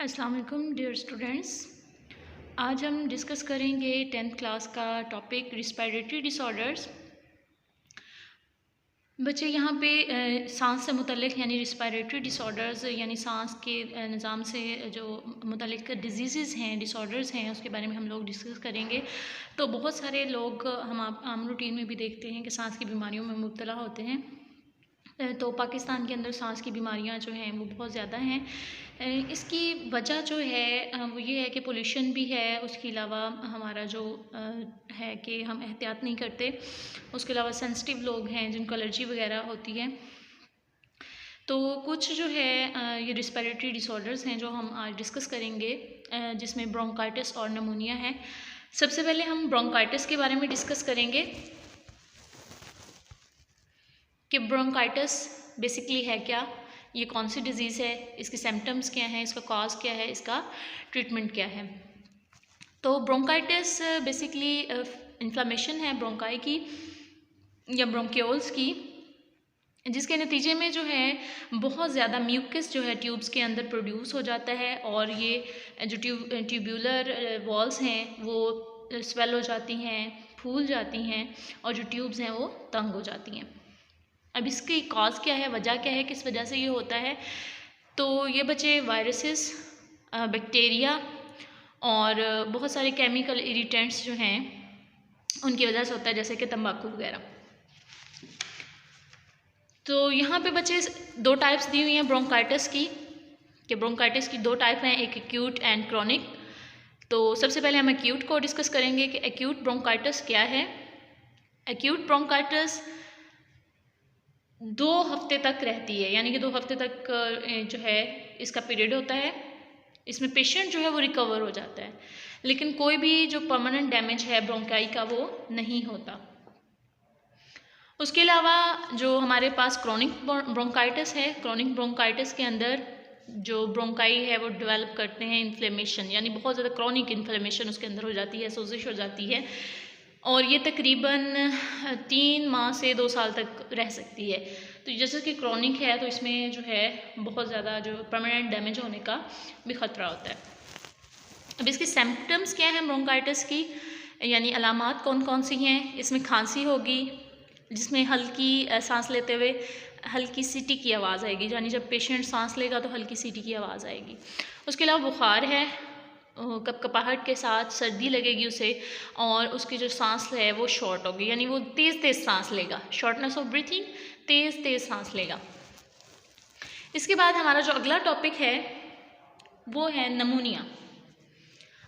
अस्सलाम वालेकुम dear students. आज हम डिस्कस करेंगे 10th क्लास का टॉपिक रिस्पिरेटरी डिसऑर्डर्स। बच्चे यहाँ पे सांस से मुतल्लिक़ यानी रिस्पिरेटरी डिसऑर्डर्स यानी सांस के निज़ाम से जो मुतल्लिक़ डिजीज़ हैं, डिसऑर्डर्स हैं, उसके बारे में हम लोग डिस्कस करेंगे। तो बहुत सारे लोग हम आम रूटीन में भी देखते हैं कि सांस की बीमारियों में मुब्तला होते हैं। तो पाकिस्तान के अंदर सांस की बीमारियां जो हैं वो बहुत ज़्यादा हैं। इसकी वजह जो है वो ये है कि पोल्यूशन भी है, उसके अलावा हमारा जो है कि हम एहतियात नहीं करते, उसके अलावा सेंसिटिव लोग हैं जिनको एलर्जी वगैरह होती है। तो कुछ जो है ये रिस्पिरेटरी डिसऑर्डर्स हैं जो हम आज डिस्कस करेंगे, जिसमें ब्रोंकाइटिस और नमूनिया है। सबसे पहले हम ब्रोंकाइटिस के बारे में डिस्कस करेंगे कि ब्रोंकाइटिस बेसिकली है क्या, ये कौन सी डिज़ीज़ है, इसके सिम्टम्स क्या हैं, इसका कॉज क्या है, इसका ट्रीटमेंट क्या है। तो ब्रोंकाइटिस बेसिकली इन्फ्लामेशन है ब्रोंकाई की या ब्रोंक्योल्स की, जिसके नतीजे में जो है बहुत ज़्यादा म्यूकस जो है ट्यूब्स के अंदर प्रोड्यूस हो जाता है और ये जो ट्यूब्यूलर वॉल्स हैं वो स्वेल हो जाती हैं, फूल जाती हैं और जो ट्यूब्स हैं वो तंग हो जाती हैं। अब इसकी कॉज क्या है, वजह क्या है, किस वजह से ये होता है। तो ये बच्चे वायरसेस, बैक्टीरिया और बहुत सारे केमिकल इरिटेंट्स जो हैं उनकी वजह से होता है, जैसे कि तंबाकू वगैरह। तो यहाँ पे बच्चे दो टाइप्स दी हुई हैं ब्रोंकाइटिस की, कि ब्रोंकाइटिस की दो टाइप हैं, एक एक्यूट एंड क्रॉनिक। तो सबसे पहले हम एक्यूट को डिस्कस करेंगे कि एक्यूट ब्रोंकाइटिस क्या है। एक्यूट ब्रोंकाइटिस 2 हफ्ते तक रहती है, यानी कि 2 हफ्ते तक जो है इसका पीरियड होता है। इसमें पेशेंट जो है वो रिकवर हो जाता है, लेकिन कोई भी जो परमानेंट डैमेज है ब्रोंकाई का वो नहीं होता। उसके अलावा जो हमारे पास क्रॉनिक ब्रोंकाइटिस है, क्रॉनिक ब्रोंकाइटिस के अंदर जो ब्रोंकाई है वो डेवलप करते हैं इन्फ्लेमेशन, यानी बहुत ज़्यादा क्रॉनिक इन्फ्लेमेशन उसके अंदर हो जाती है, सोजिश हो जाती है और ये तकरीबन 3 माह से 2 साल तक रह सकती है। तो जैसे कि क्रॉनिक है तो इसमें जो है बहुत ज़्यादा जो परमानेंट डैमेज होने का भी ख़तरा होता है। अब इसके सिम्टम्स क्या हैं ब्रोंकाइटिस की, यानी अलामात कौन कौन सी हैं। इसमें खांसी होगी जिसमें हल्की सांस लेते हुए हल्की सीटी की आवाज़ आएगी, यानी जब पेशेंट सांस लेगा तो हल्की सीटी की आवाज़ आएगी। उसके अलावा बुखार है, कपकपाहट के साथ सर्दी लगेगी उसे और उसकी जो सांस है वो शॉर्ट होगी, यानी वो तेज़ तेज़ सांस लेगा, शॉर्टनेस ऑफ ब्रीथिंग, तेज़ तेज़ सांस लेगा। इसके बाद हमारा जो अगला टॉपिक है वो है नमूनिया।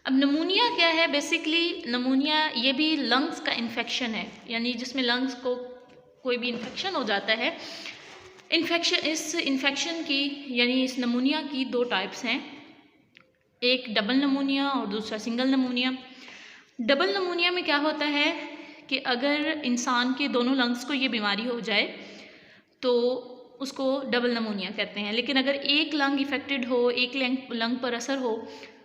अब नमूनिया क्या है, बेसिकली नमूनिया ये भी लंग्स का इन्फेक्शन है, यानी जिसमें लंग्स को कोई भी इन्फेक्शन हो जाता है। इस इन्फेक्शन की यानी इस नमूनिया की 2 टाइप्स हैं, एक डबल नमूनिया और दूसरा सिंगल नमूनिया। डबल नमूनिया में क्या होता है कि अगर इंसान के दोनों लंग्स को ये बीमारी हो जाए तो उसको डबल नमूनिया कहते हैं, लेकिन अगर एक लंग इफेक्टेड हो, एक लंग पर असर हो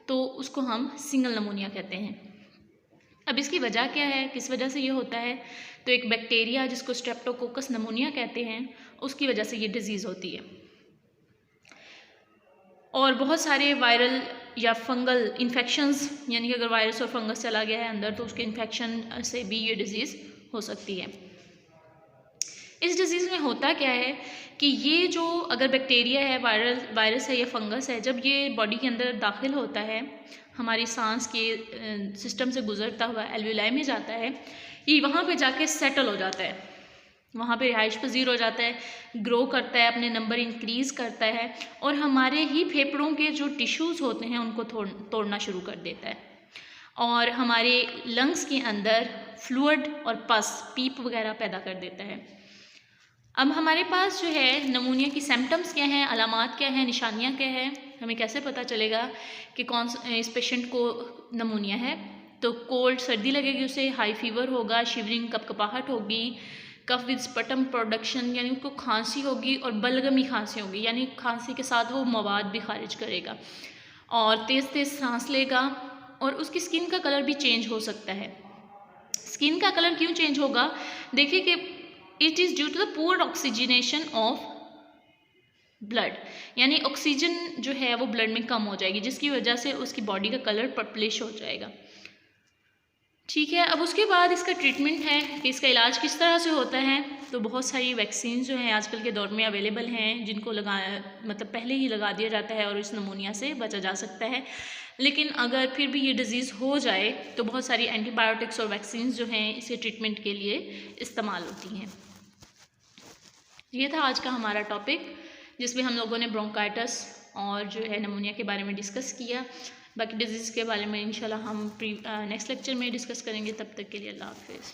तो उसको हम सिंगल नमूनिया कहते हैं। अब इसकी वजह क्या है, किस वजह से ये होता है। तो एक बैक्टीरिया जिसको स्ट्रेप्टोकोकस नमूनिया कहते हैं, उसकी वजह से ये डिजीज़ होती है। और बहुत सारे वायरल या फंगल इन्फेक्शंस, यानी कि अगर वायरस और फंगस चला गया है अंदर तो उसके इन्फेक्शन से भी ये डिज़ीज़ हो सकती है। इस डिज़ीज़ में होता क्या है कि ये जो अगर बैक्टीरिया है, वायरस है या फंगस है, जब ये बॉडी के अंदर दाखिल होता है, हमारी सांस के सिस्टम से गुजरता हुआ एल्वियोलाई में जाता है, ये वहाँ पे जाके सेटल हो जाता है, वहाँ पे रिहाइश पजीर हो जाता है, ग्रो करता है, अपने नंबर इंक्रीज़ करता है और हमारे ही फेफड़ों के जो टिश्यूज़ होते हैं उनको तोड़ना शुरू कर देता है और हमारे लंग्स के अंदर फ्लूइड और पस, पीप वगैरह पैदा कर देता है। अब हमारे पास जो है नमूनिया की सिम्टम्स क्या हैं, अलामात क्या हैं, निशानियाँ क्या हैं, हमें कैसे पता चलेगा कि इस पेशेंट को नमूनिया है। तो कोल्ड, सर्दी लगेगी उसे, हाई फीवर होगा, शिवरिंग, कपकपाहट होगी, कफ विद स्पटम प्रोडक्शन, यानी उसको खांसी होगी और बलगमी खांसी होगी, यानी खांसी के साथ वो मवाद भी खारिज करेगा और तेज़ तेज़ सांस लेगा और उसकी स्किन का कलर भी चेंज हो सकता है। स्किन का कलर क्यों चेंज होगा, देखिए कि it is due to the poor oxygenation of blood, यानी ऑक्सीजन जो है वो ब्लड में कम हो जाएगी, जिसकी वजह से उसकी बॉडी का कलर पर्पलिश हो जाएगा। ठीक है, अब उसके बाद इसका ट्रीटमेंट है कि इसका इलाज किस तरह से होता है। तो बहुत सारी वैक्सीन जो हैं आजकल के दौर में अवेलेबल हैं, जिनको मतलब पहले ही लगा दिया जाता है और इस नमूनिया से बचा जा सकता है। लेकिन अगर फिर भी ये डिज़ीज़ हो जाए तो बहुत सारी एंटीबायोटिक्स और वैक्सीन जो हैं इसके ट्रीटमेंट के लिए इस्तेमाल होती हैं। ये था आज का हमारा टॉपिक, जिसमें हम लोगों ने ब्रोंकाइटिस और जो है नमूनिया के बारे में डिस्कस किया। बाकी डिजीज़ के बारे में इंशाल्लाह हम नेक्स्ट लेक्चर में डिस्कस करेंगे। तब तक के लिए अल्लाह हाफिज़।